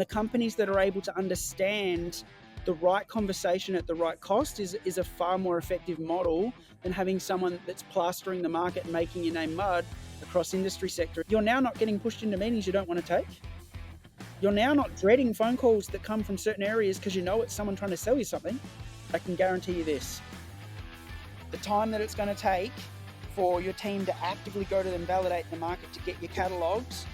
The companies that are able to understand the right conversation at the right cost is a far more effective model than having someone that's plastering the market and making your name mud across industry sector. You're now not getting pushed into meetings you don't want to take. You're now not dreading phone calls that come from certain areas because you know it's someone trying to sell you something. I can guarantee you this. The time that it's going to take for your team to actively go to them, validate the market to get your catalogs,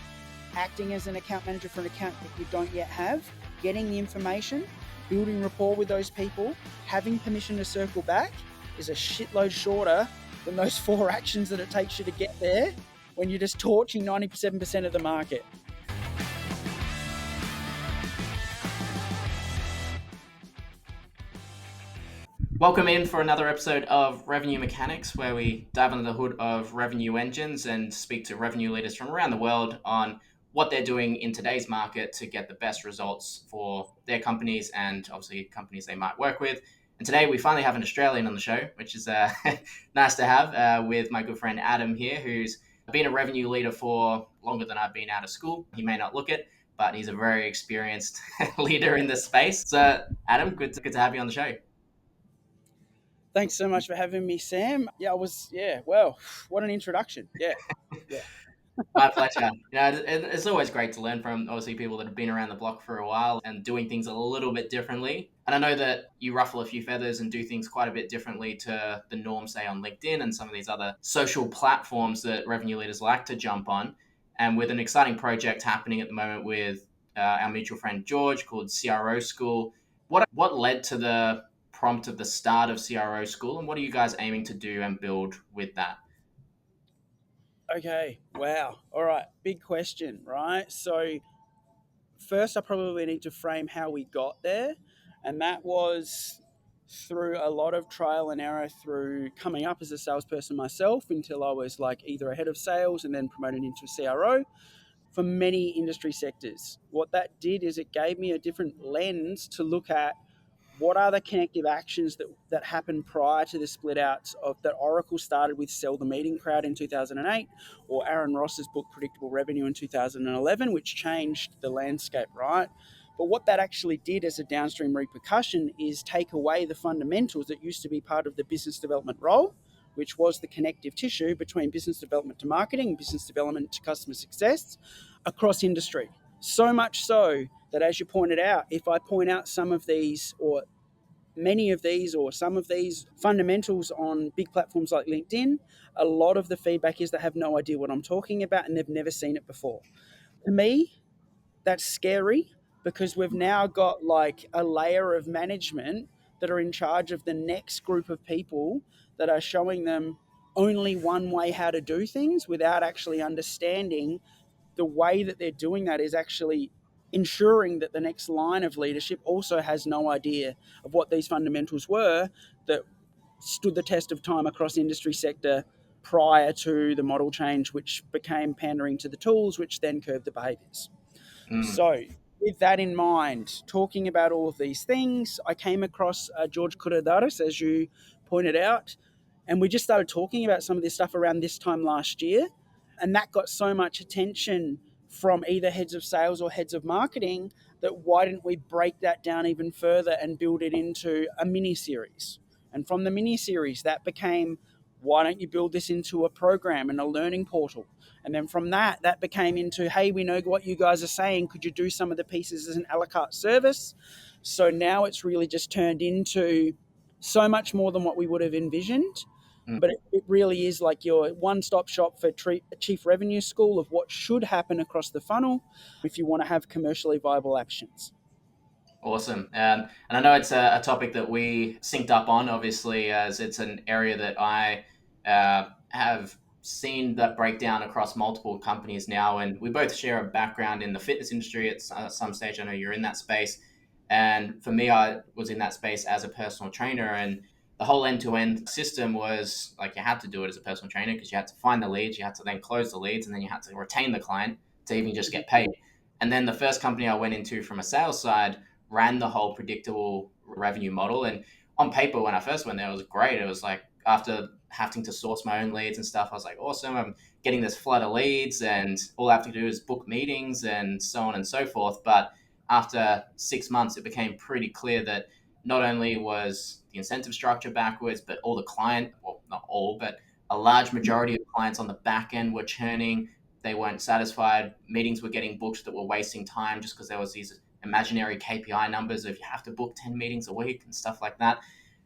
acting as an account manager for an account that you don't yet have, getting the information, building rapport with those people, having permission to circle back is a shitload shorter than those 4 actions that it takes you to get there when you're just torching 97% of the market. Welcome in for another episode of Revenue Mechanics, where we dive under the hood of revenue engines and speak to revenue leaders from around the world on what they're doing in today's market to get the best results for their companies and obviously companies they might work with. And today we finally have an Australian on the show, which is nice to have with my good friend Adam here, who's been a revenue leader for longer than I've been out of school. He may not look it, but he's a very experienced leader in this space. So Adam, good to have you on the show. Thanks so much for having me, Sam. Well, what an introduction. Yeah. My pleasure. It's always great to learn from obviously people that have been around the block for a while and doing things a little bit differently. And I know that you ruffle a few feathers and do things quite a bit differently to the norm, say on LinkedIn and some of these other social platforms that revenue leaders like to jump on. And with an exciting project happening at the moment with our mutual friend George called CRO School, what led to the prompt of the start of CRO School, and what are you guys aiming to do and build with that? Okay. Wow. All right. Big question, right? So first I probably need to frame how we got there. And that was through a lot of trial and error through coming up as a salesperson myself until I was like either a head of sales and then promoted into a CRO for many industry sectors. What that did is it gave me a different lens to look at what are the connective actions that happened prior to the split outs of that Oracle started with Sell the Meeting Crowd in 2008 or Aaron Ross's book Predictable Revenue in 2011, which changed the landscape, right? But what that actually did as a downstream repercussion is take away the fundamentals that used to be part of the business development role, which was the connective tissue between business development to marketing, business development to customer success across industry. So much so that, as you pointed out, if I point out some of these or many of these or some of these fundamentals on big platforms like LinkedIn, a lot of the feedback is they have no idea what I'm talking about and they've never seen it before. To me, that's scary because we've now got like a layer of management that are in charge of the next group of people that are showing them only one way how to do things without actually understanding the way that they're doing that is actually ensuring that the next line of leadership also has no idea of what these fundamentals were that stood the test of time across industry sector prior to the model change, which became pandering to the tools, which then curved the behaviors. So with that in mind, talking about all of these things, I came across George Kuradaris, as you pointed out, and we just started talking about some of this stuff around this time last year. And that got so much attention from either heads of sales or heads of marketing that why didn't we break that down even further and build it into a mini series? And from the mini series, that became why don't you build this into a program and a learning portal? And then from that became into, hey, we know what you guys are saying. Could you do some of the pieces as an a la carte service? So now it's really just turned into so much more than what we would have envisioned. But it really is like your one-stop shop for chief revenue school of what should happen across the funnel if you want to have commercially viable actions. Awesome. And I know it's a topic that we synced up on, obviously, as it's an area that I have seen that breakdown across multiple companies now. And we both share a background in the fitness industry at some stage. I know you're in that space. And for me, I was in that space as a personal trainer. And the whole end-to-end system was like you had to do it as a personal trainer because you had to find the leads, you had to then close the leads, and then you had to retain the client to even just get paid. And then the first company I went into from a sales side ran the whole predictable revenue model. And on paper, when I first went there, it was great. It was like after having to source my own leads and stuff, I was like, awesome, I'm getting this flood of leads and all I have to do is book meetings and so on and so forth. But after 6 months, it became pretty clear that not only was the incentive structure backwards, but all the client, well, not all, but a large majority of clients on the back end were churning. They weren't satisfied. Meetings were getting booked that were wasting time just because there was these imaginary KPI numbers of you have to book 10 meetings a week and stuff like that.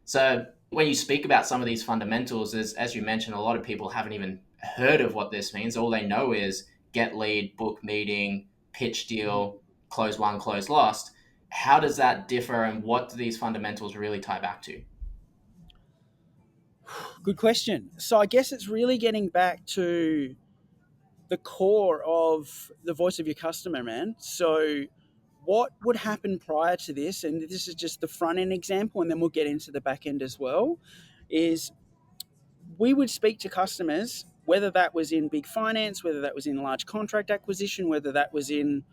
So when you speak about some of these fundamentals, as you mentioned, a lot of people haven't even heard of what this means. All they know is get lead, book meeting, pitch deal, close one, close lost. How does that differ, and what do these fundamentals really tie back to? Good question. So I guess it's really getting back to the core of the voice of your customer, man. So what would happen prior to this, and this is just the front end example, and then we'll get into the back end as well, is we would speak to customers, whether that was in big finance, whether that was in large contract acquisition, whether that was in,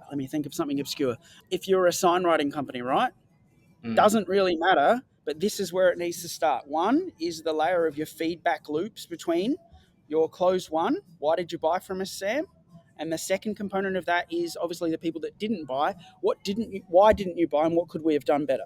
let me think of something obscure. If you're a sign writing company, right? Mm, Doesn't really matter, but this is where it needs to start. One is the layer of your feedback loops between your closed one, why did you buy from us, Sam? And the second component of that is obviously the people that didn't buy. Why didn't you buy, and what could we have done better?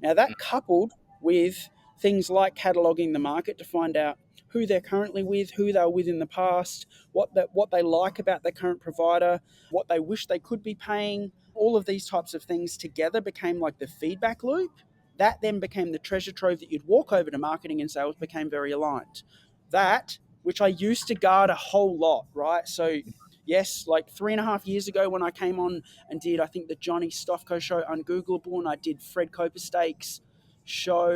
Now, mm, that coupled with things like cataloging the market to find out who they're currently with, who they were with in the past, what they like about their current provider, what they wish they could be paying, all of these types of things together became like the feedback loop. That then became the treasure trove that you'd walk over to marketing and sales, became very aligned. That, which I used to guard a whole lot, right? So, yes, like 3.5 years ago when I came on and did, I think, the Johnny Stofko show, Ungoogleable, and I did Fred Copersteak's show.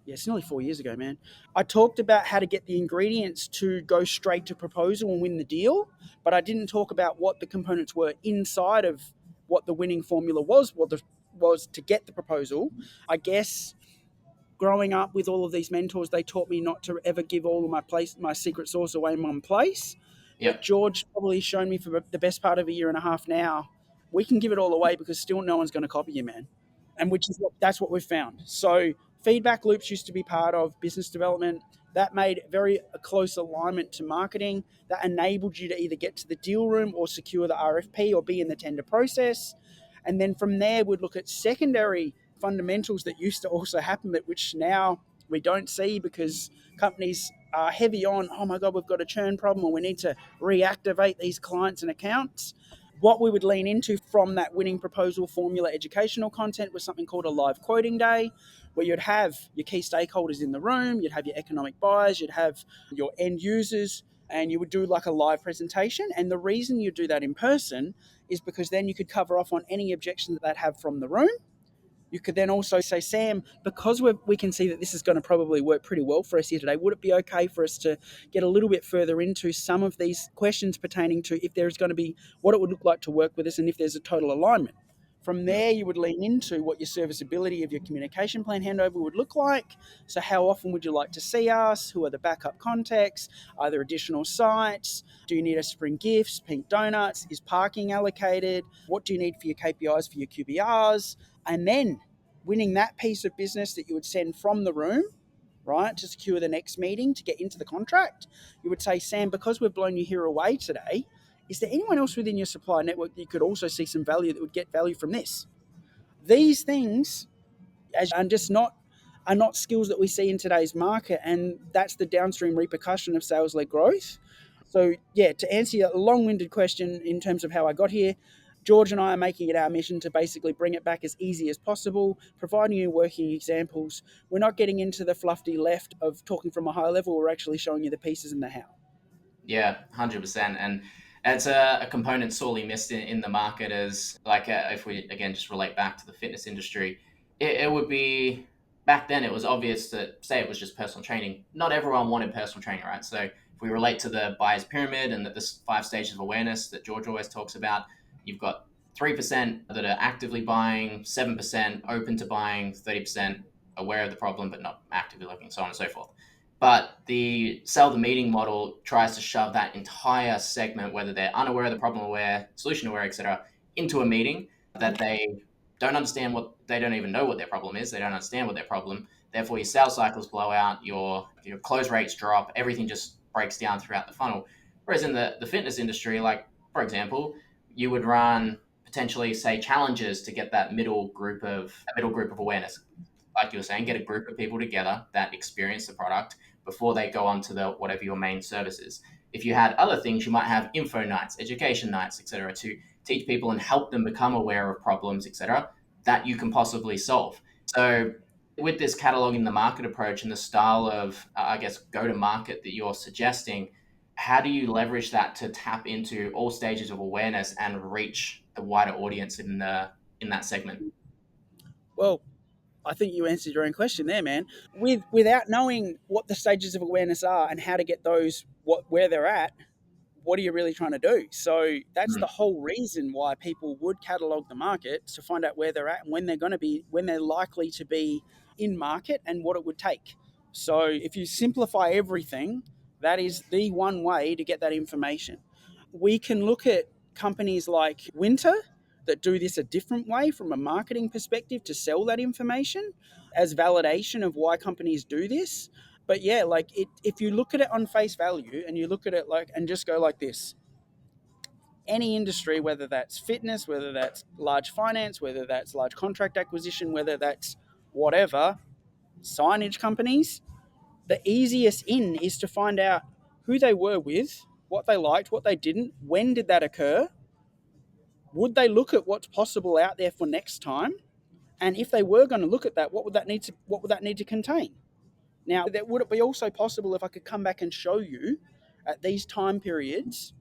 Yeah, it's nearly 4 years ago, man. I talked about how to get the ingredients to go straight to proposal and win the deal, but I didn't talk about what the components were inside of what the winning formula was, was to get the proposal. I guess growing up with all of these mentors, they taught me not to ever give all of my secret sauce away in one place. But yep. George probably shown me for the best part of a year and a half now, we can give it all away because still no one's going to copy you, man. And that's what we've found. So feedback loops used to be part of business development. That made very a close alignment to marketing. That enabled you to either get to the deal room or secure the RFP or be in the tender process. And then from there, we'd look at secondary fundamentals that used to also happen, but which now we don't see because companies are heavy on, oh my God, we've got a churn problem or we need to reactivate these clients and accounts. What we would lean into from that winning proposal formula educational content was something called a live quoting day, where you'd have your key stakeholders in the room, you'd have your economic buyers, you'd have your end users, and you would do like a live presentation. And the reason you do that in person is because then you could cover off on any objections that they'd have from the room. You could then also say, Sam, because we can see that this is going to probably work pretty well for us here today, would it be okay for us to get a little bit further into some of these questions pertaining to if there's going to be what it would look like to work with us and if there's a total alignment? From Mm, there, you would lean into what your serviceability of your communication plan handover would look like. So, how often would you like to see us? Who are the backup contacts? Are there additional sites? Do you need us to bring gifts, pink donuts? Is parking allocated? What do you need for your KPIs for your QBRs? And then winning that piece of business that you would send from the room, right, to secure the next meeting to get into the contract, you would say, Sam, because we've blown you here away today, is there anyone else within your supply network that you could also see some value that would get value from this? These things as are just not are not skills that we see in today's market, and that's the downstream repercussion of sales-led growth. So, yeah, to answer your long-winded question in terms of how I got here, George and I are making it our mission to basically bring it back as easy as possible, providing you working examples. We're not getting into the fluffy left of talking from a high level. We're actually showing you the pieces and the how. Yeah, 100%. And it's a component sorely missed in the market is like, if we again just relate back to the fitness industry, it would be back then it was obvious that, say, it was just personal training. Not everyone wanted personal training, right? So if we relate to the buyer's pyramid and that this 5 stages of awareness that George always talks about, you've got 3% that are actively buying, 7% open to buying, 30% aware of the problem but not actively looking, so on and so forth. But the sell the meeting model tries to shove that entire segment, whether they're unaware of the problem aware, solution aware, etc., into a meeting that they don't understand what they don't even know what their problem is. They don't understand what their problem. Therefore, your sales cycles blow out, your close rates drop, everything just breaks down throughout the funnel. Whereas in the fitness industry, like for example, you would run potentially say challenges to get that middle group of awareness. Like you were saying, get a group of people together that experience the product before they go on to the whatever your main service is. If you had other things, you might have info nights, education nights, etc., to teach people and help them become aware of problems, etc., that you can possibly solve. So with this cataloging the market approach and the style of, I guess, go to market that you're suggesting, how do you leverage that to tap into all stages of awareness and reach the wider audience in that segment? Well, I think you answered your own question there, man. Without knowing what the stages of awareness are and how to get those where they're at, what are you really trying to do? So that's the Mm, whole reason why people would catalog the market, to find out where they're at and when they're likely to be in market and what it would take. So if you simplify everything, that is the one way to get that information. We can look at companies like Winter that do this a different way from a marketing perspective to sell that information as validation of why companies do this. But yeah, if you look at it on face value and you look at it like and just go like this, any industry, whether that's fitness, whether that's large finance, whether that's large contract acquisition, whether that's whatever, signage companies, the easiest in is to find out who they were with, what they liked, what they didn't, when did that occur, would they look at what's possible out there for next time, and if they were going to look at that, what would that need to contain? Now, that would it be also possible if I could come back and show you at these time periods?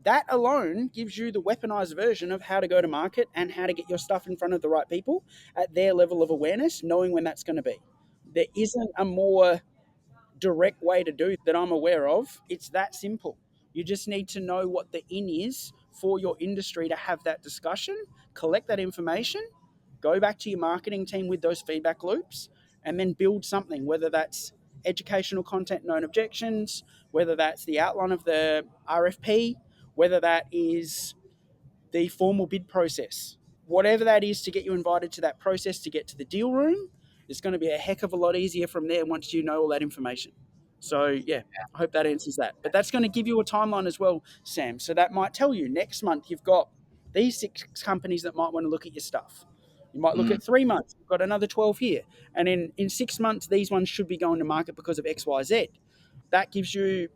That alone gives you the weaponized version of how to go to market and how to get your stuff in front of the right people at their level of awareness, knowing when that's going to be. There isn't a more direct way to do that I'm aware of. It's that simple. You just need to know what the in is for your industry to have that discussion, collect that information, go back to your marketing team with those feedback loops, and then build something, whether that's educational content, known objections, whether that's the outline of the RFP, whether that is the formal bid process. Whatever that is to get you invited to that process to get to the deal room, it's going to be a heck of a lot easier from there once you know all that information. So, yeah, I hope that answers that. But that's going to give you a timeline as well, Sam. So that might tell you next month you've got these 6 companies that might want to look at your stuff. You might look mm, at 3 months, you've got another 12 here. And in 6 months, these ones should be going to market because of XYZ. That gives you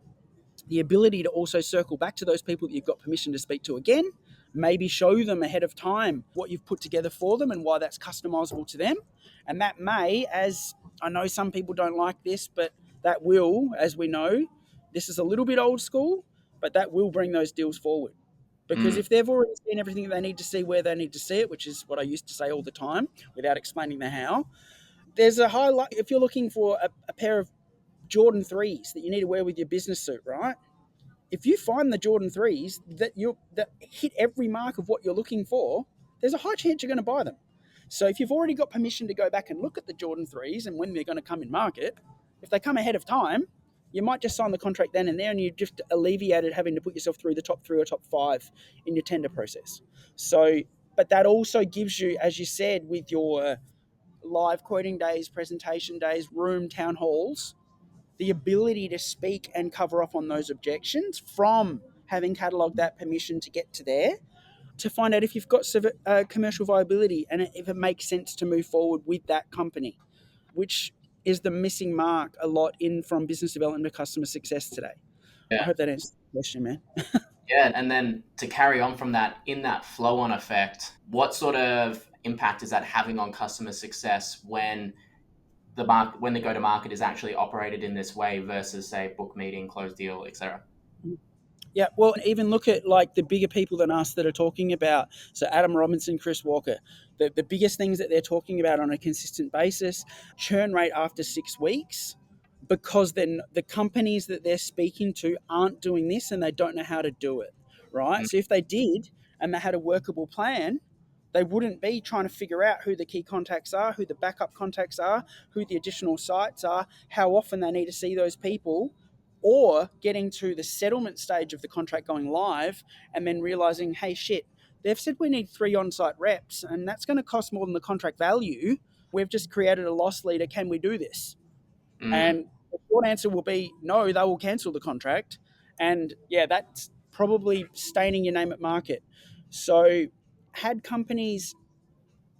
the ability to also circle back to those people that you've got permission to speak to again, maybe show them ahead of time what you've put together for them and why that's customizable to them. And that may, as I know some people don't like this, but that will, as we know, this is a little bit old school, but that will bring those deals forward. Because mm, if they've already seen everything they need to see where they need to see it, which is what I used to say all the time without explaining the how, there's a high, if you're looking for a pair of Jordan 3s that you need to wear with your business suit, right? If you find the Jordan 3s that hit every mark of what you're looking for, there's a high chance you're going to buy them. So if you've already got permission to go back and look at the Jordan 3s and when they're going to come in market, if they come ahead of time, you might just sign the contract then and there, and you've just alleviated having to put yourself through the top 3 or top 5 in your tender process. So, but that also gives you, as you said, with your live quoting days, presentation days, room town halls, the ability to speak and cover off on those objections from having catalogued that permission to get to there, to find out if you've got commercial viability and if it makes sense to move forward with that company, which is the missing mark a lot in from business development to customer success today. I yeah. hope that answers the question, man. Yeah, and then to carry on from that, in that flow on effect, what sort of impact is that having on customer success when when the go to market is actually operated in this way versus say book meeting, close deal, etc. Yeah, well, even look at like the bigger people than us that are talking about. So Adam Robinson, Chris Walker, the biggest things that they're talking about on a consistent basis, churn rate after 6 weeks, because then the companies that they're speaking to aren't doing this and they don't know how to do it, right? Mm, So if they did and they had a workable plan, they wouldn't be trying to figure out who the key contacts are, who the backup contacts are, who the additional sites are, how often they need to see those people, or getting to the settlement stage of the contract going live and then realizing, hey, shit, they've said we need 3 on-site reps and that's going to cost more than the contract value. We've just created a loss leader. Can we do this? mm, And the short answer will be no, they will cancel the contract. And yeah, that's probably staining your name at market. So had companies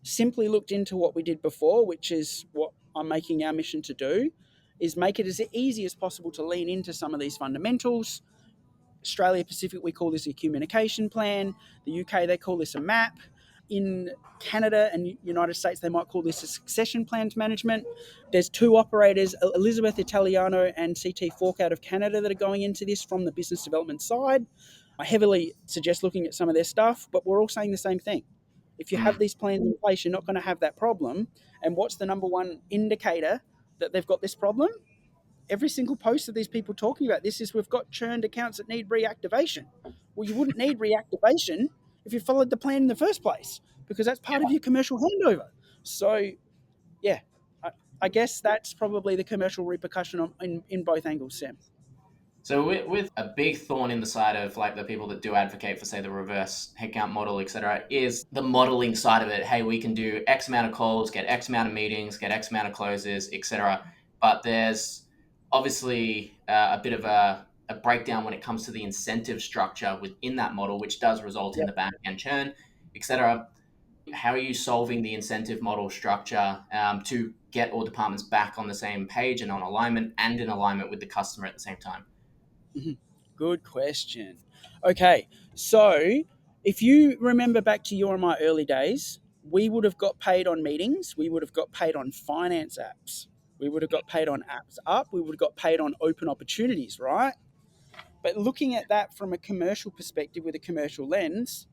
simply looked into what we did before, which is what I'm making our mission to do, is make it as easy as possible to lean into some of these fundamentals. Australia Pacific, we call this a communication plan. The UK, they call this a map. In Canada and United States, they might call this a succession plans management. There's two operators, Elizabeth Italiano and CT Fork out of Canada, that are going into this from the business development side. I heavily suggest looking at some of their stuff, but we're all saying the same thing. If you have Mm. these plans in place, you're not going to have that problem. And what's the number one indicator that they've got this problem? Every single post of these people talking about this is we've got churned accounts that need reactivation. Well, you wouldn't need reactivation if you followed the plan in the first place, because that's part of your commercial handover. So, yeah, I guess that's probably the commercial repercussion in both angles, Sam. So with a big thorn in the side of like the people that do advocate for say the reverse headcount model, etc., is the modeling side of it. Hey, we can do X amount of calls, get X amount of meetings, get X amount of closes, etc. But there's obviously a bit of a breakdown when it comes to the incentive structure within that model, which does result in Yeah. the back end churn, etc. How are you solving the incentive model structure to get all departments back on the same page and on alignment and in alignment with the customer at the same time? Mhm. Good question. Okay, so if you remember back to your and my early days, we would have got paid on meetings, we would have got paid on finance apps, we would have got paid on apps up, we would have got paid on open opportunities, right? But looking at that from a commercial perspective with a commercial lens,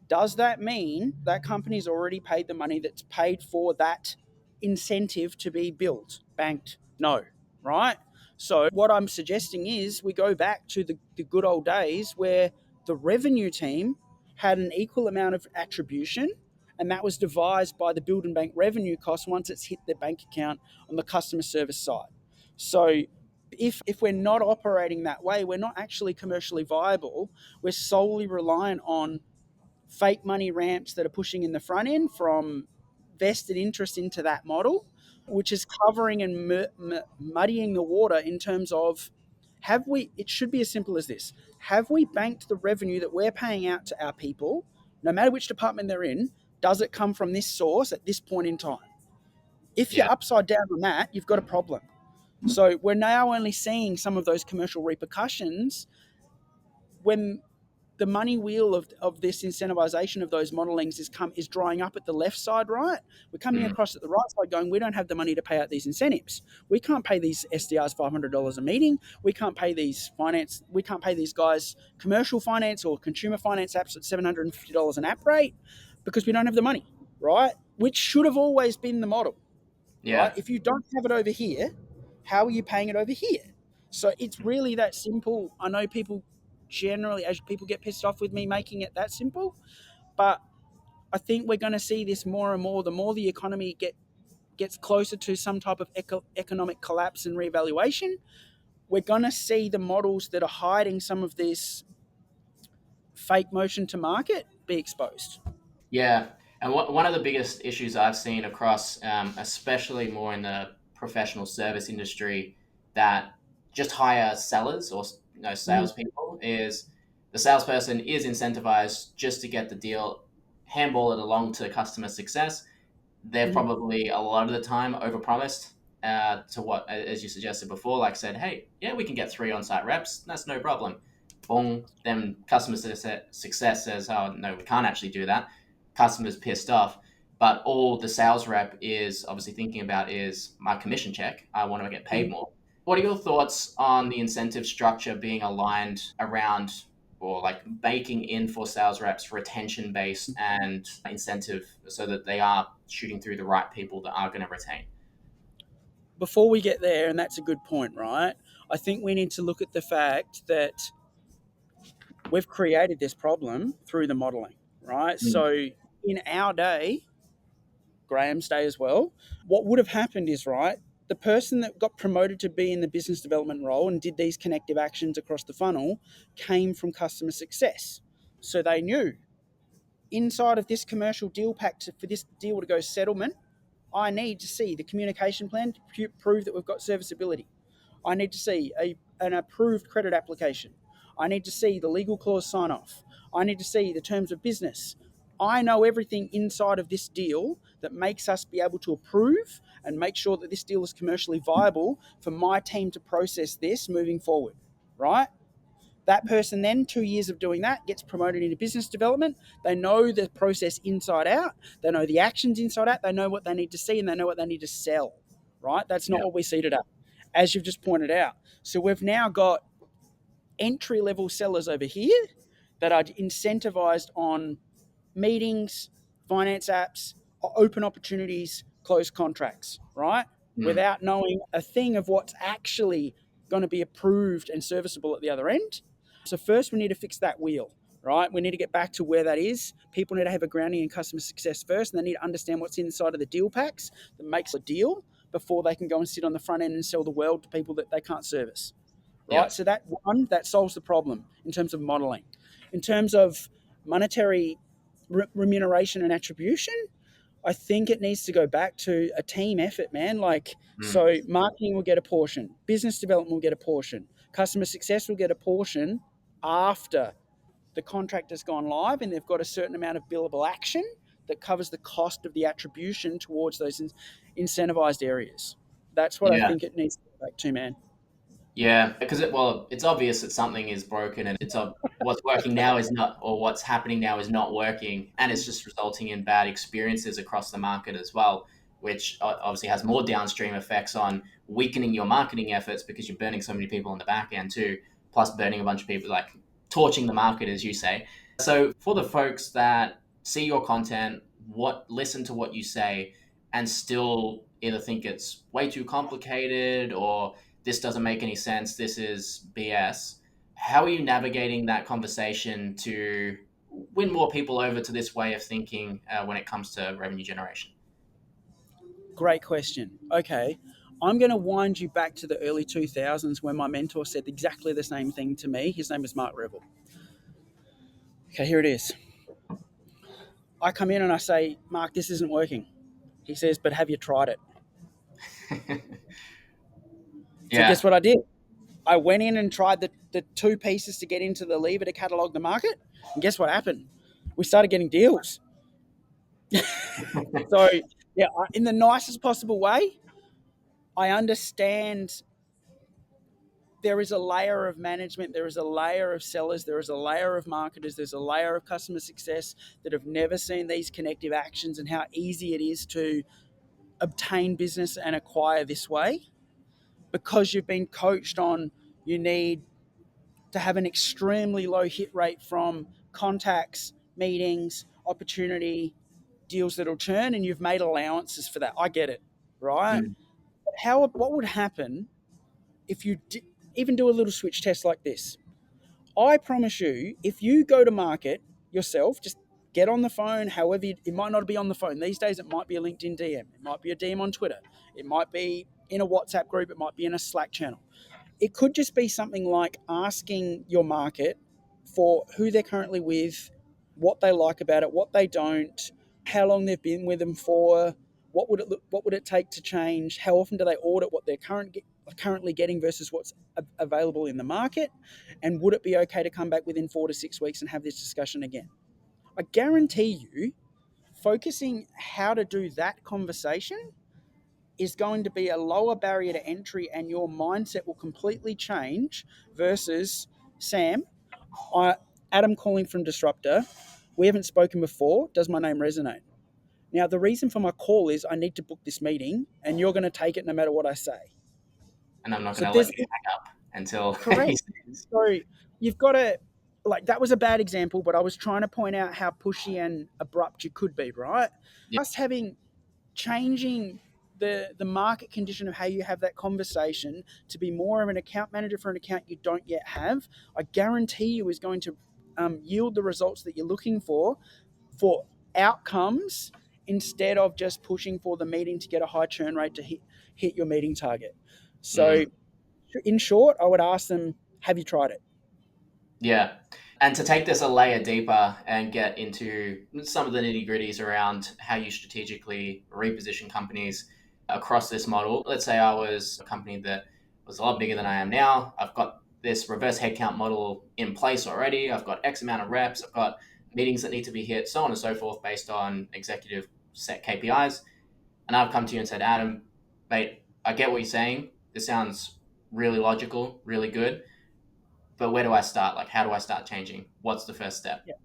does that mean that company's already paid the money that's paid for that incentive to be built, banked? No, right? So, what I'm suggesting is we go back to the good old days where the revenue team had an equal amount of attribution, and that was devised by the build and bank revenue cost once it's hit their bank account on the customer service side. So, if we're not operating that way, we're not actually commercially viable. We're solely reliant on fake money ramps that are pushing in the front end from vested interest into that model, which is covering and muddying the water in terms of have we, it should be as simple as this: have we banked the revenue that we're paying out to our people, no matter which department they're in? Does it come from this source at this point in time? If Yeah. you're upside down on that, you've got a problem. So we're now only seeing some of those commercial repercussions when the money wheel of this incentivization of those modelings is drying up at the left side, right? We're coming Mm. across at the right side going, we don't have the money to pay out these incentives. We can't pay these SDRs $500 a meeting. We can't pay these guys commercial finance or consumer finance apps at $750 an app rate because we don't have the money, right? Which should have always been the model, right? Yeah. If you don't have it over here, how are you paying it over here? So it's really that simple. I know people generally, as people get pissed off with me making it that simple, but I think we're going to see this more and more. The more the economy gets closer to some type of economic collapse and reevaluation, we're going to see the models that are hiding some of this fake motion to market be exposed. Yeah, and one of the biggest issues I've seen across, especially more in the professional service industry, that just hire sellers or Mm-hmm. salespeople is the salesperson is incentivized just to get the deal, handball it along to customer success. They've Mm-hmm. probably a lot of the time overpromised to what, as you suggested before, like said, hey, yeah, we can get 3 on-site reps, that's no problem. Boom, then customer success says, oh no, we can't actually do that. Customers pissed off, but all the sales rep is obviously thinking about is my commission check. I want to get paid Mm-hmm. more. What are your thoughts on the incentive structure being aligned around or like baking in for sales reps retention based and incentive so that they are shooting through the right people that are going to retain? Before we get there, and that's a good point, right? I think we need to look at the fact that we've created this problem through the modeling, right? Mm. So in our day, Graham's day as well, what would have happened is, right, the person that got promoted to be in the business development role and did these connective actions across the funnel came from customer success. So they knew inside of this commercial deal pack for this deal to go settlement, I need to see the communication plan to prove that we've got serviceability. I need to see an approved credit application. I need to see the legal clause sign off. I need to see the terms of business. I know everything inside of this deal that makes us be able to approve and make sure that this deal is commercially viable for my team to process this moving forward, right? That person then, 2 years of doing that, gets promoted into business development. They know the process inside out. They know the actions inside out. They know what they need to see and they know what they need to sell, right? That's not Yeah. what we see today, as you've just pointed out. So we've now got entry level sellers over here that are incentivized on meetings, finance apps, open opportunities, close contracts, right? Mm. Without knowing a thing of what's actually going to be approved and serviceable at the other end. So, first, we need to fix that wheel, right? We need to get back to where that is. People need to have a grounding in customer success first, and they need to understand what's inside of the deal packs that makes a deal before they can go and sit on the front end and sell the world to people that they can't service, Yeah. right? So that solves the problem in terms of modeling. In terms of monetary remuneration and attribution, I think it needs to go back to a team effort, man. Like, Mm. so marketing will get a portion, business development will get a portion, customer success will get a portion after the contract has gone live and they've got a certain amount of billable action that covers the cost of the attribution towards those incentivized areas. That's what I Yeah. think it needs to go back to, man. Yeah, because it's obvious that something is broken, and what's working now is not, or what's happening now is not working, and it's just resulting in bad experiences across the market as well, which obviously has more downstream effects on weakening your marketing efforts because you're burning so many people on the back end too, plus burning a bunch of people, like torching the market, as you say. So for the folks that see your content, what listen to what you say, and still either think it's way too complicated or this doesn't make any sense, this is BS. How are you navigating that conversation to win more people over to this way of thinking when it comes to revenue generation? Great question. Okay. I'm going to wind you back to the early 2000s when my mentor said exactly the same thing to me. His name is Mark Revel. Okay, here it is. I come in and I say, Mark, this isn't working. He says, but have you tried it? So Yeah. guess what I did? I went in and tried the two pieces to get into the lever to catalog the market. And guess what happened? We started getting deals. So, yeah, in the nicest possible way, I understand there is a layer of management, there is a layer of sellers, there is a layer of marketers, there's a layer of customer success that have never seen these connective actions and how easy it is to obtain business and acquire this way because you've been coached on you need to have an extremely low hit rate from contacts, meetings, opportunity, deals that'll churn, and you've made allowances for that. I get it, right? Mm. But what would happen if you even do a little switch test like this? I promise you, if you go to market yourself, just get on the phone, however, it might not be on the phone. These days, it might be a LinkedIn DM, it might be a DM on Twitter, it might be in a WhatsApp group, it might be in a Slack channel. It could just be something like asking your market for who they're currently with, what they like about it, what they don't, how long they've been with them for, what would it take to change, how often do they audit what they're currently getting versus what's available in the market, and would it be okay to come back within 4 to 6 weeks and have this discussion again? I guarantee you, focusing how to do that conversation is going to be a lower barrier to entry and your mindset will completely change versus Sam, I, Adam calling from Disruptor. We haven't spoken before. Does my name resonate? Now, the reason for my call is I need to book this meeting and you're going to take it no matter what I say. And I'm not So going to let there's you hang up until he correct. says, So you've got to, like, that was a bad example, but I was trying to point out how pushy and abrupt you could be, right? yeah. Just having changing the market condition of how you have that conversation to be more of an account manager for an account you don't yet have, I guarantee you is going to yield the results that you're looking for outcomes instead of just pushing for the meeting to get a high churn rate to hit your meeting target. So, Mm. in short, I would ask them, have you tried it? Yeah. And to take this a layer deeper and get into some of the nitty gritties around how you strategically reposition companies across this model. Let's say I was a company that was a lot bigger than I am now. I've got this reverse headcount model in place already. I've got X amount of reps. I've got meetings that need to be hit, so on and so forth, based on executive set KPIs. And I've come to you and said, Adam, mate, I get what you're saying. This sounds really logical, really good. But where do I start? Like, how do I start changing? What's the first step? Yeah.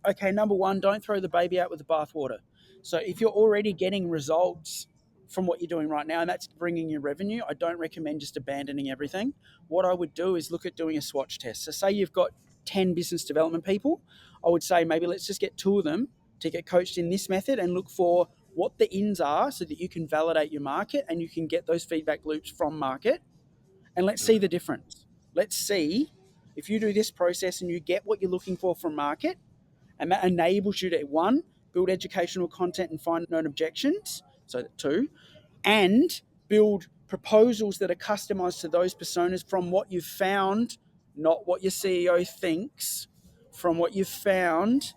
Okay, number one, don't throw the baby out with the bathwater. So if you're already getting results from what you're doing right now and that's bringing you revenue, I don't recommend just abandoning everything. What I would do is look at doing a swatch test. So say you've got 10 business development people, I would say maybe let's just get two of them to get coached in this method and look for what the ins are so that you can validate your market and you can get those feedback loops from market, and let's see the difference. Let's see if you do this process and you get what you're looking for from market, and that enables you to, one, build educational content and find known objections. So that two, and build proposals that are customized to those personas from what you've found, not what your CEO thinks, from what you've found.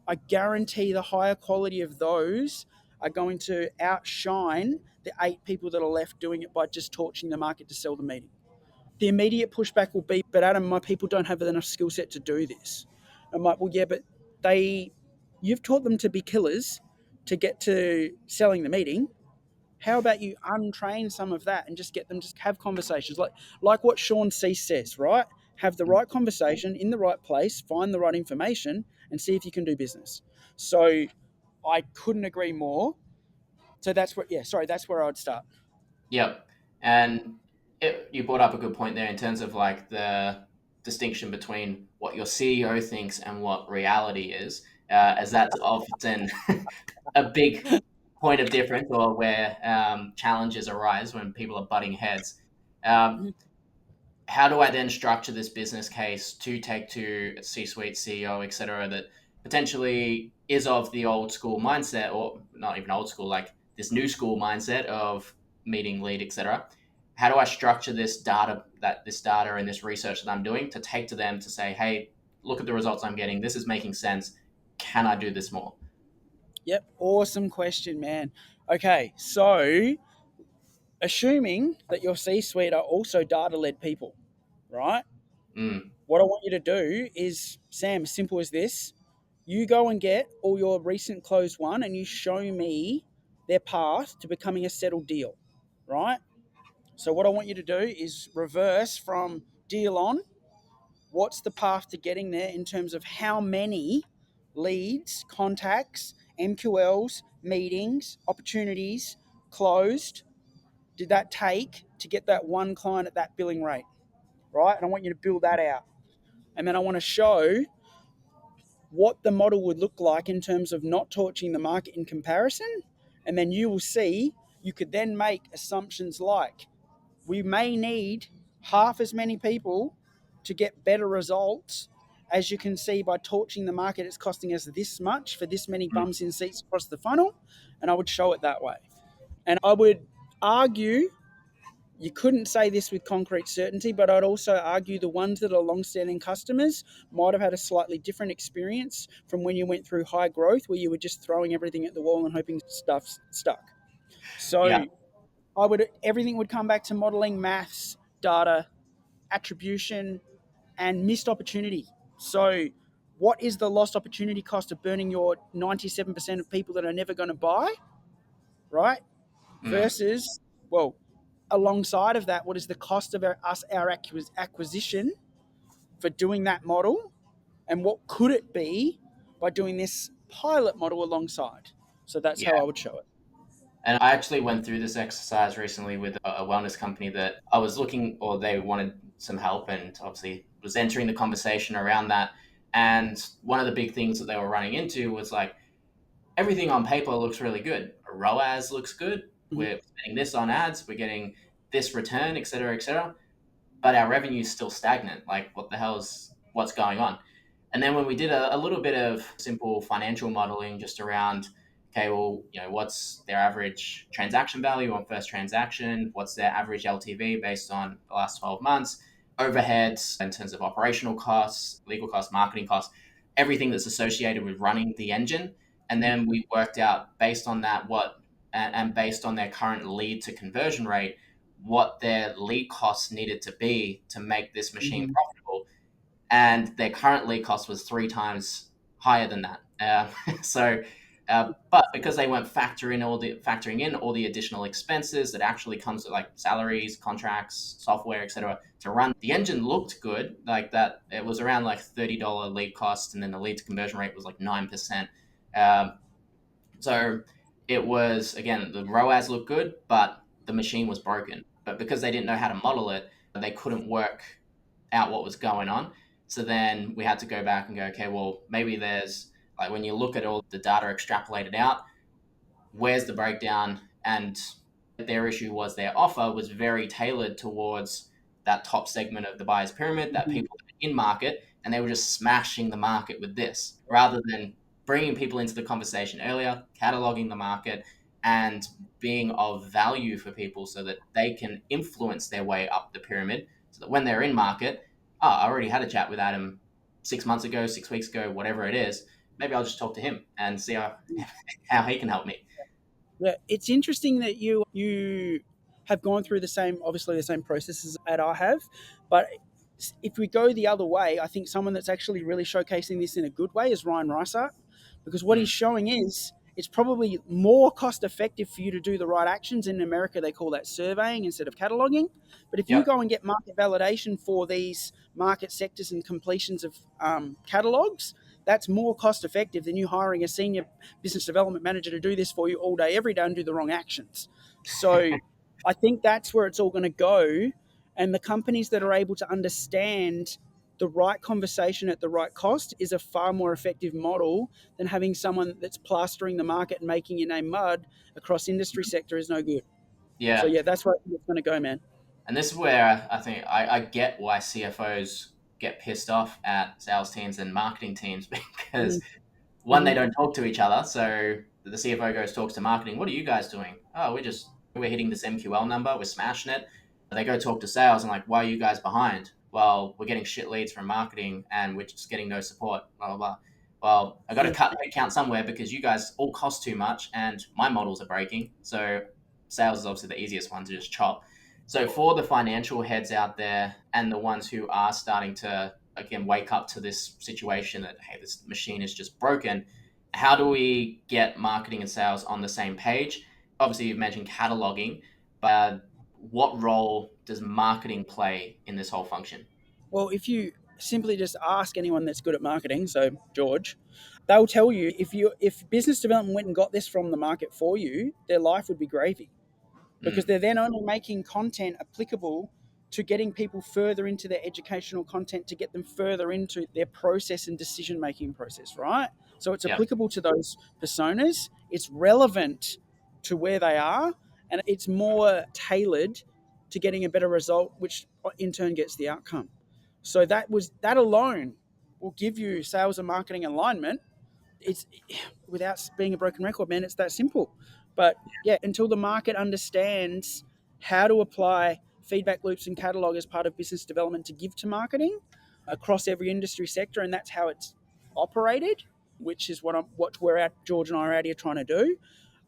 I guarantee the higher quality of those are going to outshine the 8 people that are left doing it by just torching the market to sell the meeting. The immediate pushback will be, but Adam, my people don't have enough skill set to do this. I'm like, well, yeah, but you've taught them to be killers to get to selling the meeting. How about you untrain some of that and just get them to have conversations like what Sean Cease says, right? Have the right conversation in the right place, find the right information, and see if you can do business. So I couldn't agree more. So that's where, yeah, sorry, that's where I'd start. Yep. And you brought up a good point there in terms of like the distinction between what your CEO thinks and what reality is, as that's often a big point of difference or where challenges arise when people are butting heads. Um, how do I then structure this business case to take to a C-suite CEO, et cetera, that potentially is of the old school mindset, or not even old school, like this new school mindset of meeting lead, et cetera? How do I structure this data and this research that I'm doing to take to them to say, hey, look at the results I'm getting. This is making sense. Can I do this more? Yep, awesome question, man. Okay, so assuming that your C suite are also data led people, right? Mm, What I want you to do is, Sam, as simple as this, you go and get all your recent closed one and you show me their path to becoming a settled deal, right? So, what I want you to do is reverse from deal on. What's the path to getting there in terms of how many leads, contacts, MQLs, meetings, opportunities closed did that take to get that one client at that billing rate, right? And I want you to build that out. And then I want to show what the model would look like in terms of not torching the market in comparison. And then you will see you could then make assumptions like we may need half as many people to get better results. As you can see, by torching the market, it's costing us this much for this many mm, bums in seats across the funnel. And I would show it that way. And I would argue, you couldn't say this with concrete certainty, but I'd also argue the ones that are long-standing customers might have had a slightly different experience from when you went through high growth, where you were just throwing everything at the wall and hoping stuff stuck. yeah. So everything would come back to modeling, maths, data, attribution, and missed opportunity. So, what is the lost opportunity cost of burning your 97% of people that are never going to buy, right? Mm, Versus, well, alongside of that, what is the cost of our acquisition for doing that model, and what could it be by doing this pilot model alongside? So that's how I yeah. would show it. And I actually went through this exercise recently with a wellness company that I was looking, or they wanted some help, and obviously was entering the conversation around that. And one of the big things that they were running into was like, everything on paper looks really good. ROAS looks good. Mhm. We're spending this on ads. We're getting this return, et cetera, et cetera. But our revenue is still stagnant. Like, what the hell is what's going on? And then when we did a little bit of simple financial modeling just around, okay, well, what's their average transaction value on first transaction? What's their average LTV based on the last 12 months? Overheads in terms of operational costs, legal costs, marketing costs, everything that's associated with running the engine. And then we worked out based on that and based on their current lead to conversion rate, what their lead costs needed to be to make this machine Mhm. profitable, and their current lead cost was three times higher than that. But because they weren't factoring in all the additional expenses that actually comes with like salaries, contracts, software, etc. to run, the engine looked good. Like that, it was around like $30 lead cost, and then the lead to conversion rate was like 9%. Um, so it was, again, the ROAS looked good, but the machine was broken. But because they didn't know how to model it, they couldn't work out what was going on. So then we had to go back and go, okay, well, maybe there's, like, when you look at all the data extrapolated out, where's the breakdown? And their issue was their offer was very tailored towards that top segment of the buyer's pyramid, that people in market, and they were just smashing the market with this rather than bringing people into the conversation earlier, cataloging the market, and being of value for people so that they can influence their way up the pyramid so that when they're in market, oh, I already had a chat with Adam 6 months ago, 6 weeks ago, whatever it is. Maybe I'll just talk to him and see how he can help me. Yeah, it's interesting that you have gone through the same, obviously the same processes that I have, but if we go the other way, I think someone that's actually really showcasing this in a good way is Ryan Reisart, because what Mm, he's showing is it's probably more cost effective for you to do the right actions. In America, they call that surveying instead of cataloging. But if you yep. go and get market validation for these market sectors and completions of catalogs, that's more cost effective than you hiring a senior business development manager to do this for you all day, every day, and do the wrong actions. So I think that's where it's all going to go. And the companies that are able to understand the right conversation at the right cost is a far more effective model than having someone that's plastering the market and making your name mud across industry sector is no good. So Yeah. yeah, that's where it's going to go, man. And this is where I think I get why CFOs get pissed off at sales teams and marketing teams because one, they Mm-hmm. don't talk to each other. So the CFO goes, talks to marketing. What are you guys doing? Oh, we're hitting this MQL number. We're smashing it. They go talk to sales and like, why are you guys behind? Well, we're getting shit leads from marketing and we're just getting no support. Blah blah blah. Well, I got to cut headcount somewhere because you guys all cost too much and my models are breaking. So sales is obviously the easiest one to just chop. So for the financial heads out there and the ones who are starting to again wake up to this situation that hey, this machine is just broken, how do we get marketing and sales on the same page? Obviously, you've mentioned cataloging, but what role does marketing play in this whole function? Well, if you simply just ask anyone that's good at marketing, so George, they'll tell you if business development went and got this from the market for you, their life would be gravy, because Mm, they're then only making content applicable to getting people further into their educational content to get them further into their process and decision making process, right? So it's yeah, applicable to those personas, it's relevant to where they are, and it's more tailored to getting a better result, which in turn gets the outcome. So that alone will give you sales and marketing alignment. It's without being a broken record, man. It's that simple. But yeah, until the market understands how to apply feedback loops and catalog as part of business development to give to marketing across every industry sector, and that's how it's operated, which is what we're at. George and I are out here trying to do.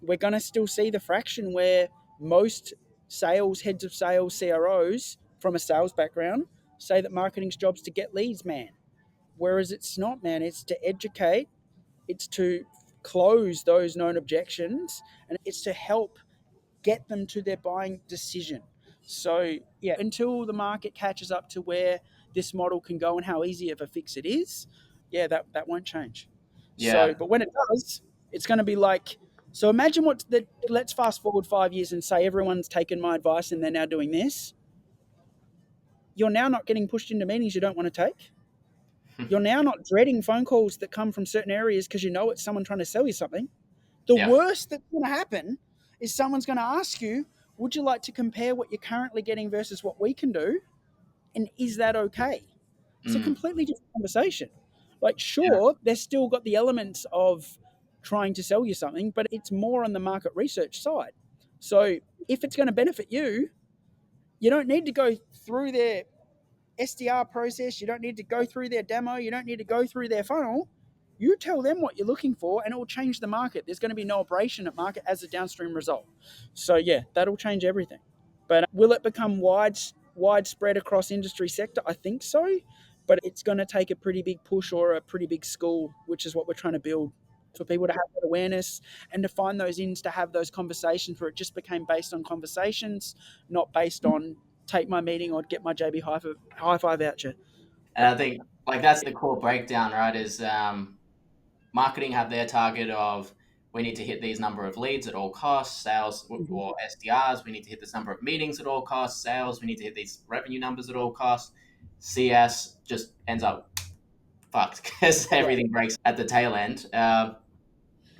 We're going to still see the fraction where most sales heads of sales CROs from a sales background say that marketing's job's to get leads, man. Whereas it's not, man. It's to educate, it's to close those known objections, and it's to help get them to their buying decision. So, yeah, until the market catches up to where this model can go and how easy of a fix it is, yeah, that won't change. So, yeah, but when it does, it's going to be like, so imagine let's fast forward 5 years and say everyone's taken my advice and they're now doing this. You're now not getting pushed into meetings you don't want to take. You're now not dreading phone calls that come from certain areas because you know it's someone trying to sell you something. The yeah, worst that's going to happen is someone's going to ask you, would you like to compare what you're currently getting versus what we can do? And is that okay? It's a mm, completely different conversation. Like, yeah, sure, they're still got the elements of trying to sell you something, but it's more on the market research side. So if it's going to benefit you, you don't need to go through their SDR process. You don't need to go through their demo. You don't need to go through their funnel. You tell them what you're looking for, and it will change the market. There's going to be no abrasion at market as a downstream result. So yeah, that'll change everything. But will it become widespread across industry sector? I think so. but it's going to take a pretty big push or a pretty big school, which is what we're trying to build, for people to have that awareness and to find those ins, to have those conversations where it just became based on conversations, not based on take my meeting or get my JB high five voucher. And I think like that's the core breakdown, right? Is marketing have their target of we need to hit these number of leads at all costs, sales Mhm. or SDRs. We need to hit this number of meetings at all costs, sales. We need to hit these revenue numbers at all costs. CS just ends up fucked because Yeah. everything breaks at the tail end.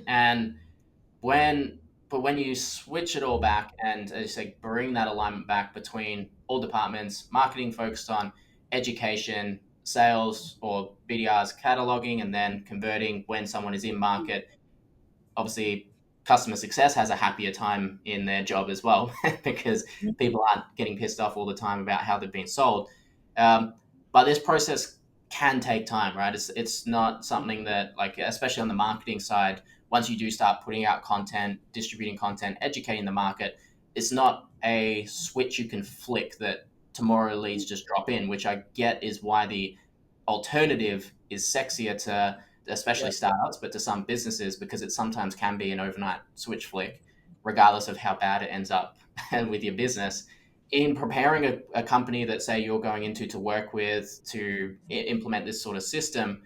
And when but when you switch it all back and, as you say, bring that alignment back between all departments, marketing focused on education, sales or BDRs cataloging, and then converting when someone is in market, obviously customer success has a happier time in their job as well because people aren't getting pissed off all the time about how they've been sold. But this process can take time, right? It's not something that, like, especially on the marketing side, once you do start putting out content, distributing content, educating the market, it's not a switch you can flick that tomorrow leads just drop in, which I get is why the alternative is sexier to especially Yeah. startups, but to some businesses because it sometimes can be an overnight switch flick, regardless of how bad it ends up with your business. In preparing a company that, say, you're going into to work with to implement this sort of system,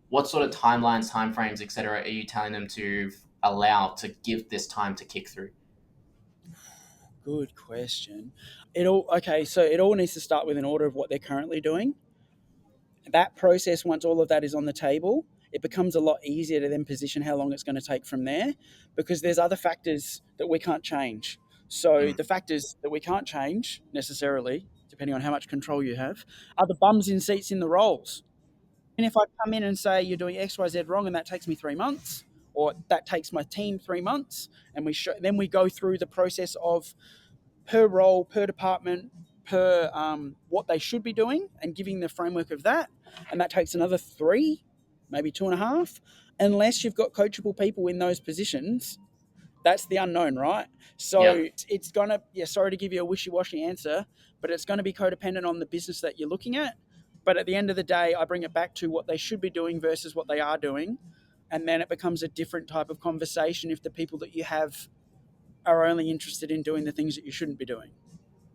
what sort of timelines, timeframes, etc., are you telling them to allow to give this time to kick through? Good question. So it all needs to start with an order of what they're currently doing. That process, once all of that is on the table, it becomes a lot easier to then position how long it's going to take from there, because there's other factors that we can't change. So Mm, the factors that we can't change necessarily, depending on how much control you have, are the bums in seats in the roles. And if I come in and say you're doing XYZ wrong and that takes me 3 months, or that takes my team 3 months, and then we go through the process of per role, per department, per what they should be doing, and giving the framework of that. And that takes another three, maybe 2.5, unless you've got coachable people in those positions. That's the unknown, right? yeah. So it's going to, yeah, sorry to give you a wishy washy answer, but it's going to be codependent on the business that you're looking at. But at the end of the day, I bring it back to what they should be doing versus what they are doing. And then it becomes a different type of conversation if the people that you have are only interested in doing the things that you shouldn't be doing.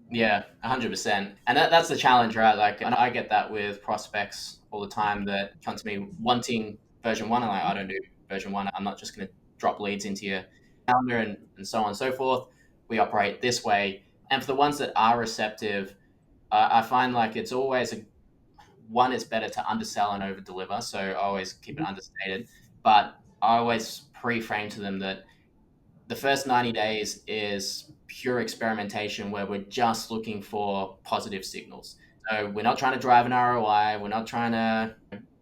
Yeah, 100%. And that's the challenge, right? Like, and I get that with prospects all the time that come to me wanting version one. And like, I don't do version one. I'm not just going to drop leads into your calendar and so on and so forth. We operate this way. And for the ones that are receptive, I find like it's always one, it's better to undersell and over deliver. So I always keep it understated. But I always pre frame to them that the first 90 days is pure experimentation where we're just looking for positive signals. So we're not trying to drive an ROI. We're not trying to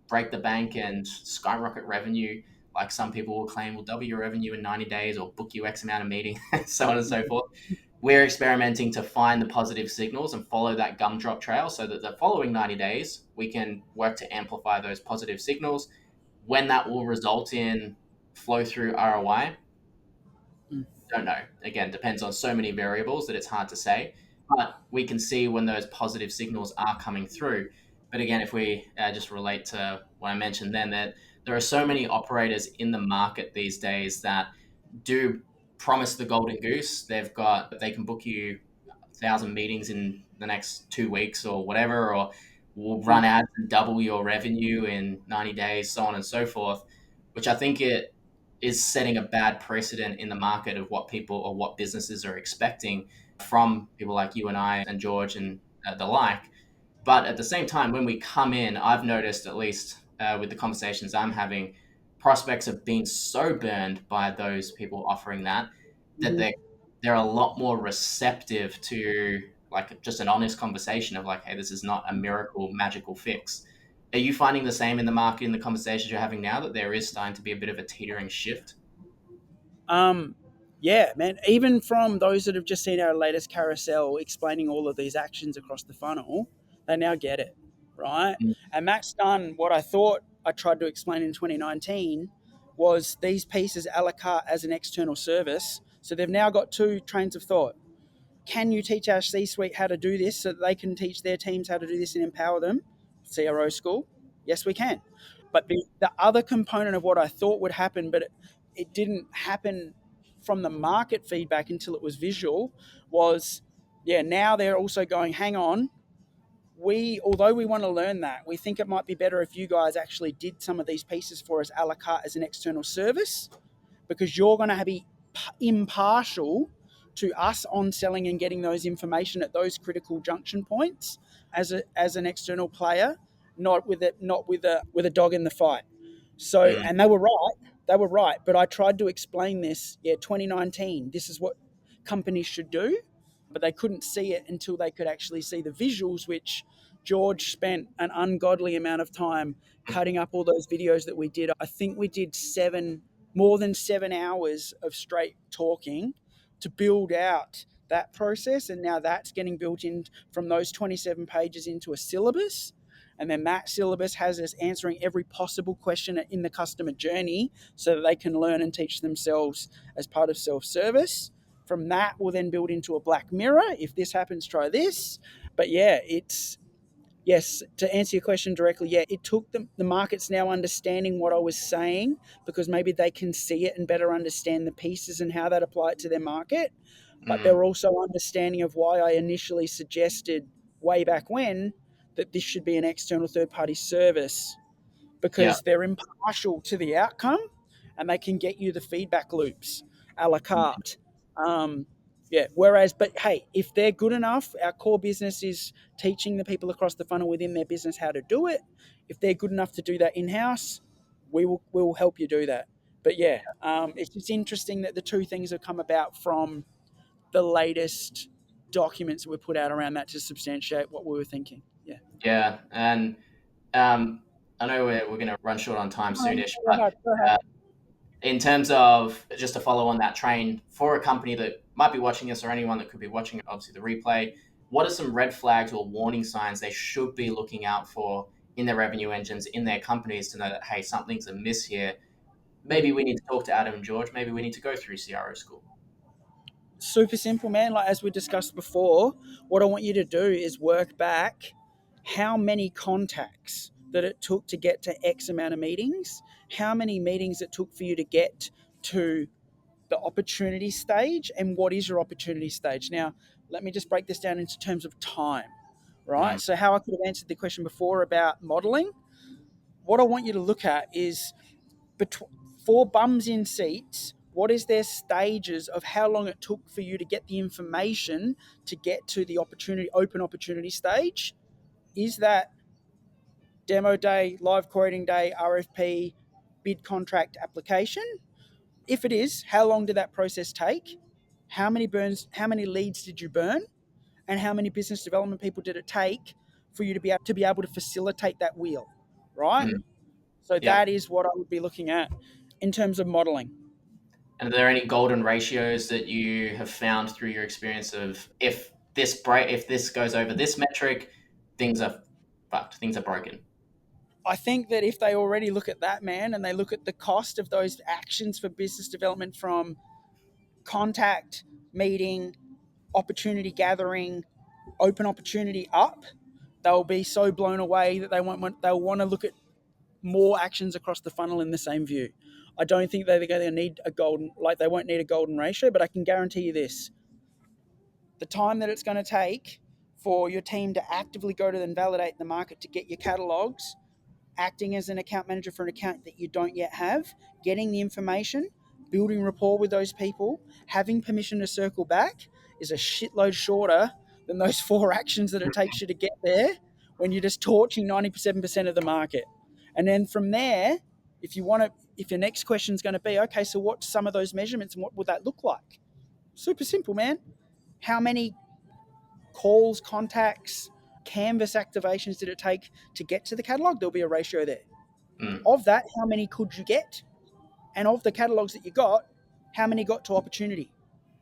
break the bank and skyrocket revenue like some people will claim will double your revenue in 90 days or book you X amount of meetings, so on and so forth. We're experimenting to find the positive signals and follow that gumdrop trail so that the following 90 days, we can work to amplify those positive signals. When that will result in flow through ROI, Mm. don't know. Again, depends on so many variables that it's hard to say. But we can see when those positive signals are coming through. But again, if we just relate to what I mentioned then, that there are so many operators in the market these days that do promise the golden goose. They can book you 1,000 meetings in the next 2 weeks or whatever, or will Mm. run ads and double your revenue in 90 days, so on and so forth, which I think it is setting a bad precedent in the market of what people or what businesses are expecting from people like you and I and George and the like. But at the same time, when we come in, I've noticed, at least with the conversations I'm having, prospects have been so burned by those people offering that that Mhm. they're a lot more receptive to like just an honest conversation of like, hey, this is not a miracle magical fix. Are you finding the same in the market in the conversations you're having now that there is starting to be a bit of a teetering shift? Um, yeah, man. Even from those that have just seen our latest carousel explaining all of these actions across the funnel, they now get it, right? Mm, And Matt's done what I thought I tried to explain in 2019 was these pieces a la carte as an external service. So they've now got two trains of thought. Can you teach our C-suite how to do this so that they can teach their teams how to do this and empower them? CRO school? Yes, we can. But the other component of what I thought would happen, but it didn't happen from the market feedback until it was visual, was yeah, now they're also going, hang on, although we want to learn that, we think it might be better if you guys actually did some of these pieces for us a la carte as an external service, because you're going to be impartial to us on selling and getting those information at those critical junction points as an external player, not with a dog in the fight. So, Mm, and they were right. They were right. But I tried to explain this. Yeah, 2019. This is what companies should do, but they couldn't see it until they could actually see the visuals, which George spent an ungodly amount of time cutting up all those videos that we did. I think we did more than 7 hours of straight talking to build out that process. And now that's getting built in from those 27 pages into a syllabus. And then that syllabus has us answering every possible question in the customer journey so that they can learn and teach themselves as part of self service. From that, we'll then build into a black mirror. If this happens, try this. But yeah, yes, to answer your question directly, yeah, it took the markets now understanding what I was saying, because maybe they can see it and better understand the pieces and how that apply it to their market. But mm, they're also understanding of why I initially suggested way back when that this should be an external third party service, yeah, because they're impartial to the outcome and they can get you the feedback loops a la carte. Um, yeah, whereas, but hey, if they're good enough, our core business is teaching the people across the funnel within their business how to do it. If they're good enough to do that in house, we will help you do that. But yeah, it's just interesting that the two things have come about from the latest documents that were put out around that to substantiate what we were thinking. Yeah. yeah. And I know we're going to run short on time soonish, Go but ahead. Go ahead. in terms of just to follow on that train for a company that might be watching us or anyone that could be watching obviously the replay, what are some red flags or warning signs they should be looking out for in their revenue engines in their companies to know that hey, something's amiss here? Maybe we need to talk to Adam and George. Maybe we need to go through CRO school. Super simple, man. Like as we discussed before, what I want you to do is work back how many contacts that it took to get to X amount of meetings, how many meetings it took for you to get to the opportunity stage, and what is your opportunity stage. Now, let me just break this down into terms of time, right? Mm, So, how I could have answered the question before about modeling, what I want you to look at is for bums in seats, what is their stages of how long it took for you to get the information to get to the open opportunity stage? Is that demo day, live quoting day, RFP, bid contract application? If it is, how long did that process take? How many leads did you burn? And how many business development people did it take for you to be able to facilitate that wheel? Right? mm, So yeah. that is what I would be looking at in terms of modeling. And are there any golden ratios that you have found through your experience of if this goes over this metric, things are fucked, things are broken. I think that if they already look at that, man, and they look at the cost of those actions for business development from contact, meeting, opportunity gathering, open opportunity up, they'll be so blown away that they'll want to look at more actions across the funnel in the same view. I don't think they're going to need they won't need a golden ratio, but I can guarantee you this: the time that it's going to take for your team to actively go to and validate the market to get your catalogs, acting as an account manager for an account that you don't yet have, getting the information, building rapport with those people, having permission to circle back is a shitload shorter than those four actions that it takes you to get there when you're just torching 97% of the market. And then from there, if your next question is going to be, okay, so what's some of those measurements and what would that look like? Super simple, man. How many calls, contacts, canvas activations did it take to get to the catalog? There'll be a ratio there. Mm, Of that, how many could you get? And of the catalogs that you got, how many got to opportunity?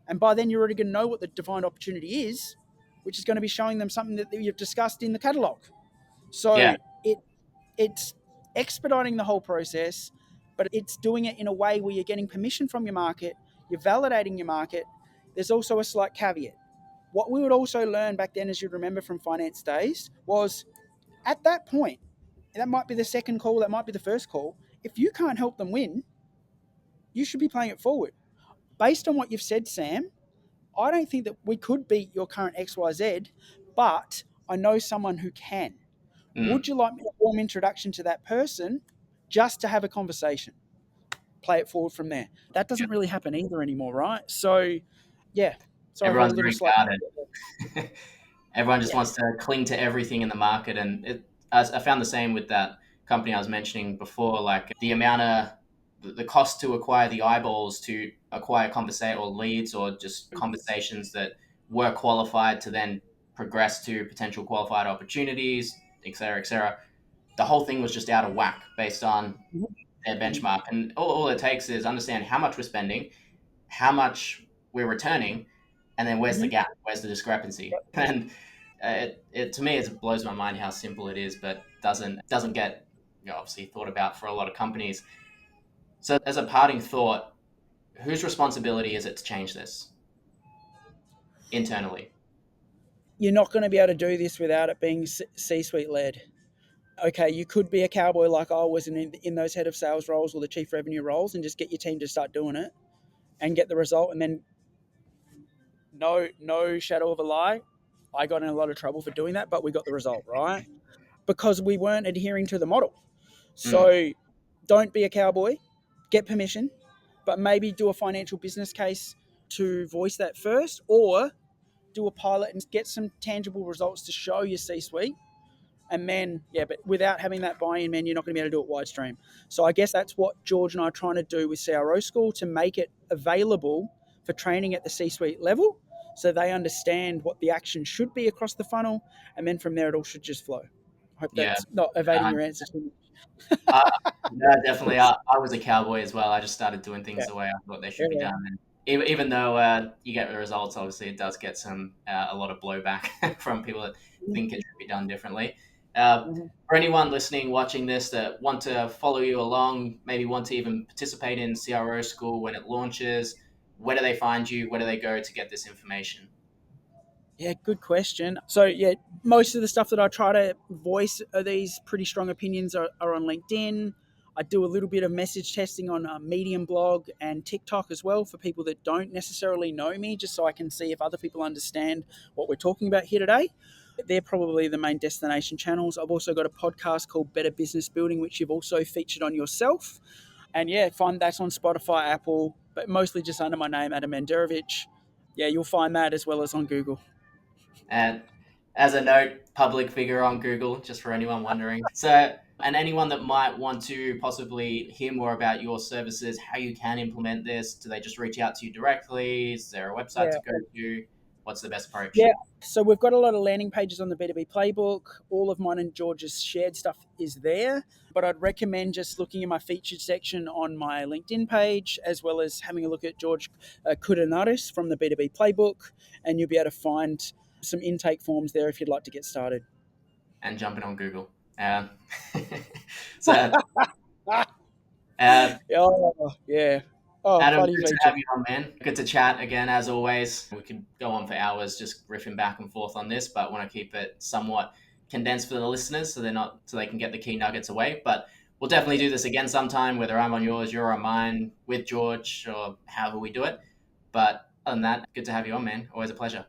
And by then, you're already going to know what the defined opportunity is, which is going to be showing them something that you've discussed in the catalog. So yeah. it's expediting the whole process, but it's doing it in a way where you're getting permission from your market, you're validating your market. There's also a slight caveat. What we would also learn back then, as you remember from finance days, was At that point, that might be the second call, that might be the first call. If you can't help them win, you should be playing it forward. Based on what you've said, Sam, I don't think that we could beat your current XYZ, but I know someone who can. Mm, Would you like me a warm introduction to that person just to have a conversation? Play it forward from there. That yeah. doesn't really happen either anymore, right? So, yeah. Sorry for a Everyone's little very slight. guarded. Everyone just Yeah. wants to cling to everything in the market, and I found the same with that company I was mentioning before. Like the amount of the cost to acquire the eyeballs to acquire conversate or leads or just conversations that were qualified to then progress to potential qualified opportunities, et cetera, et cetera. The whole thing was just out of whack based on their Mhm. benchmark, and all it takes is understand how much we're spending, how much we're returning, and then where's the Mhm. gap? Where's the discrepancy? And it to me it blows my mind how simple it is, but doesn't get obviously thought about for a lot of companies. So as a parting thought, whose responsibility is it to change this internally? You're not going to be able to do this without it being C-suite led. Okay, you could be a cowboy like I was in those head of sales roles or the chief revenue roles and just get your team to start doing it and get the result. And then no shadow of a lie, I got in a lot of trouble for doing that, but we got the result, right? Because we weren't adhering to the model. Mm, So don't be a cowboy, get permission, but maybe do a financial business case to voice that first, or do a pilot and get some tangible results to show your C suite. And then, yeah, but without having that buy in, man, you're not going to be able to do it wide stream. So I guess that's what George and I are trying to do with CRO School to make it available for training at the C suite level so they understand what the action should be across the funnel. And then from there, it all should just flow. I hope yeah, that's not evading your answer. Uh, no, definitely. I was a cowboy as well. I just started doing things Yeah. the way I thought they should be Yeah. done. And even though you get the results, obviously it does get a lot of blowback from people that think it should be done differently. Mhm. For anyone listening, watching this that want to follow you along, maybe want to even participate in CRO School when it launches, where do they find you? Where do they go to get this information? Yeah, good question. So, yeah, most of the stuff that I try to voice are these pretty strong opinions are on LinkedIn. I do a little bit of message testing on Medium blog and TikTok as well for people that don't necessarily know me, just so I can see if other people understand what we're talking about here today. They're probably the main destination channels. I've also got a podcast called Better Business Building, which you've also featured on yourself. And yeah, find that on Spotify, Apple, but mostly just under my name, Adem Manderovic. Yeah, you'll find that as well as on Google. And as a note, public figure on Google, just for anyone wondering. So, and anyone that might want to possibly hear more about your services, how you can implement this, do they just reach out to you directly? Is there a website Yeah, to go to? What's the best approach? yeah. So we've got a lot of landing pages on the B2B playbook. All of mine and George's shared stuff is there. But I'd recommend just looking in my featured section on my LinkedIn page, as well as having a look at George Kudanaris from the B2B playbook. And you'll be able to find some intake forms there if you'd like to get started. And jumping on Google. So, uh, Oh, yeah. Oh, Adam, funny good to feature. have you on, man. Good to chat again, as always. We could go on for hours just riffing back and forth on this, but want to keep it somewhat condensed for the listeners so they can get the key nuggets away. But we'll definitely do this again sometime, whether I'm on yours, you're on mine, with George, or however we do it. But other than that, good to have you on, man. Always a pleasure.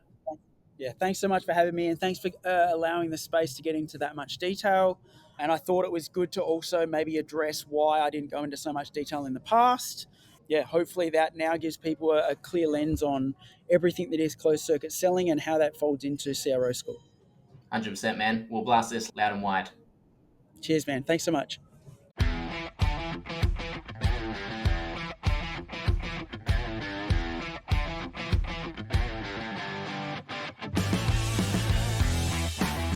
Yeah, thanks so much for having me, and thanks for allowing the space to get into that much detail. And I thought it was good to also maybe address why I didn't go into so much detail in the past. Yeah, hopefully that now gives people a clear lens on everything that is closed circuit selling and how that folds into CRO school. 100%, man. We'll blast this loud and wide. Cheers, man. Thanks so much.